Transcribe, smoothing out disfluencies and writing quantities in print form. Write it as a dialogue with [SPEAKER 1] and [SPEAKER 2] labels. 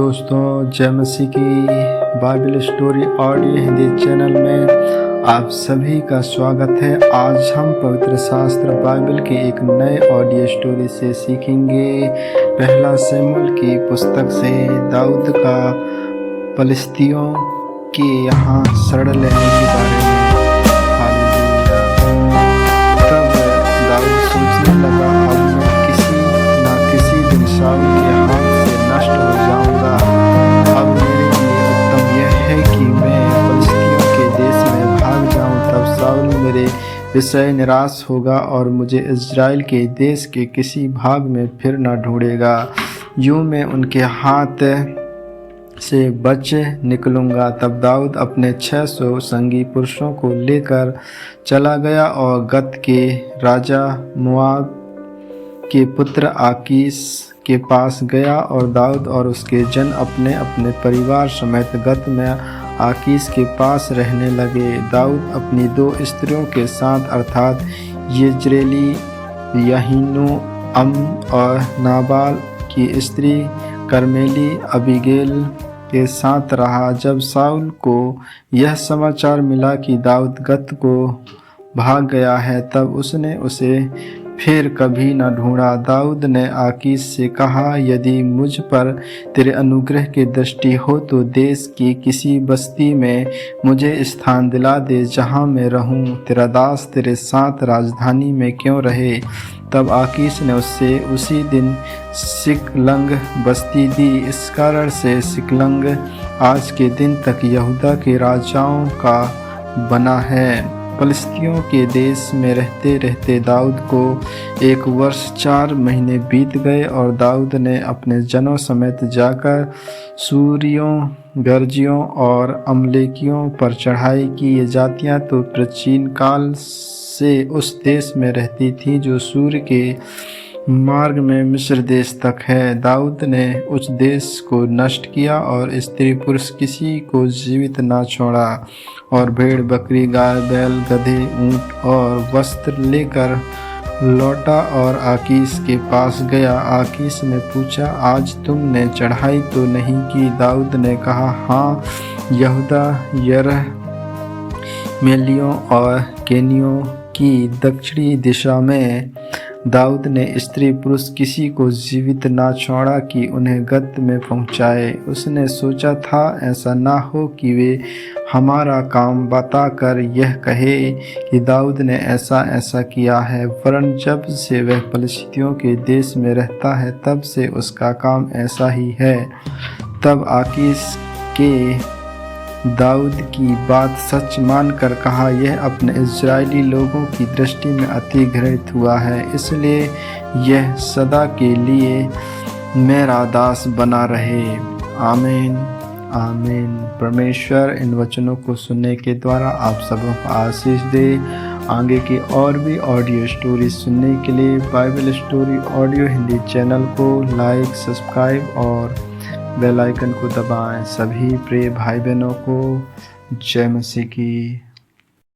[SPEAKER 1] दोस्तों, जय मसीह की Bible story audio Hindi channel में आप सभी का स्वागत है। आज हम पवित्र शास्त्र बाइबल के एक नए ऑडियो स्टोरी से सीखेंगे। पहला शमूएल की पुस्तक से दाऊद का फलिस्तियों के यहाँ शरण लेने के बारे में। तब दाऊद सोचने लगा, अब मैं किसी न किसी दिन शाऊल के हाथ से नष्ट हो जाऊंगा। अब मेरे लिए उत्तम यह है कि मैं फलिस्तियों के देश में भाग जाऊं, तब शाऊल मेरे विषय निराश होगा और मुझे इज़राइल के देश के किसी भाग में फिर न ढूंढेगा। यूं मैं उनके हाथ से बच निकलूंगा। तब दाऊद अपने 600 संगी पुरुषों को लेकर चला गया और गत के राजा मोआब के पुत्र आकीश के पास गया, और दाऊद और उसके जन अपने अपने परिवार समेत गत में आकीश के पास रहने लगे। दाऊद अपनी 2 स्त्रियों के साथ अर्थात यिज्रेली, यहीनोअम और नाबाल की स्त्री कर्मेली अबीगैल के साथ रहा। जब शाऊल को यह समाचार मिला कि दाऊद गत को भाग गया है, तब उसने उसे फिर कभी न ढूंढा। दाऊद ने आकीश से कहा, यदि मुझ पर तेरे अनुग्रह की दृष्टि हो तो देश की किसी बस्ती में मुझे स्थान दिला दे, जहाँ मैं रहूं। तेरा दास तेरे साथ राजधानी में क्यों रहे। तब आकीश ने उससे उसी दिन सिकलग बस्ती दी। इस कारण से सिकलग आज के दिन तक यहूदा के राजाओं का बना है। फलिस्तियों के देश में रहते रहते दाऊद को 1 वर्ष 4 महीने बीत गए, और दाऊद ने अपने जनों समेत जाकर सूरियों, गर्जियों और अमलेकियों पर चढ़ाई की। ये जातियां तो प्राचीन काल से उस देश में रहती थीं जो सूर्य के मार्ग में मिस्र देश तक है। दाऊद ने उस देश को नष्ट किया और स्त्री पुरुष किसी को जीवित ना छोड़ा, और भेड़ बकरी, गाय बैल, गधे, ऊंट और वस्त्र लेकर लौटा और आकीश के पास गया। आकीश ने पूछा, आज तुमने चढ़ाई तो नहीं की। दाऊद ने कहा, हाँ, यहूदा, यरमेलियों और केनियों की दक्षिणी दिशा में। दाऊद ने स्त्री पुरुष किसी को जीवित ना छोड़ा कि उन्हें गत में पहुंचाए। उसने सोचा था, ऐसा ना हो कि वे हमारा काम बताकर यह कहे कि दाऊद ने ऐसा ऐसा किया है। वरन जब से वह फलिस्तियों के देश में रहता है, तब से उसका काम ऐसा ही है। तब आकीश के दाऊद की बात सच मानकर कहा, यह अपने इज़राइली लोगों की दृष्टि में अति घृणित हुआ है, इसलिए यह सदा के लिए मेरा दास बना रहे। आमीन आमीन। परमेश्वर इन वचनों को सुनने के द्वारा आप सबों को आशीष दे। आगे की और भी ऑडियो स्टोरी सुनने के लिए Bible story audio Hindi channel को लाइक, सब्सक्राइब और बेल आइकन को दबाएं। सभी प्रिय भाई बहनों को जय मसीह की।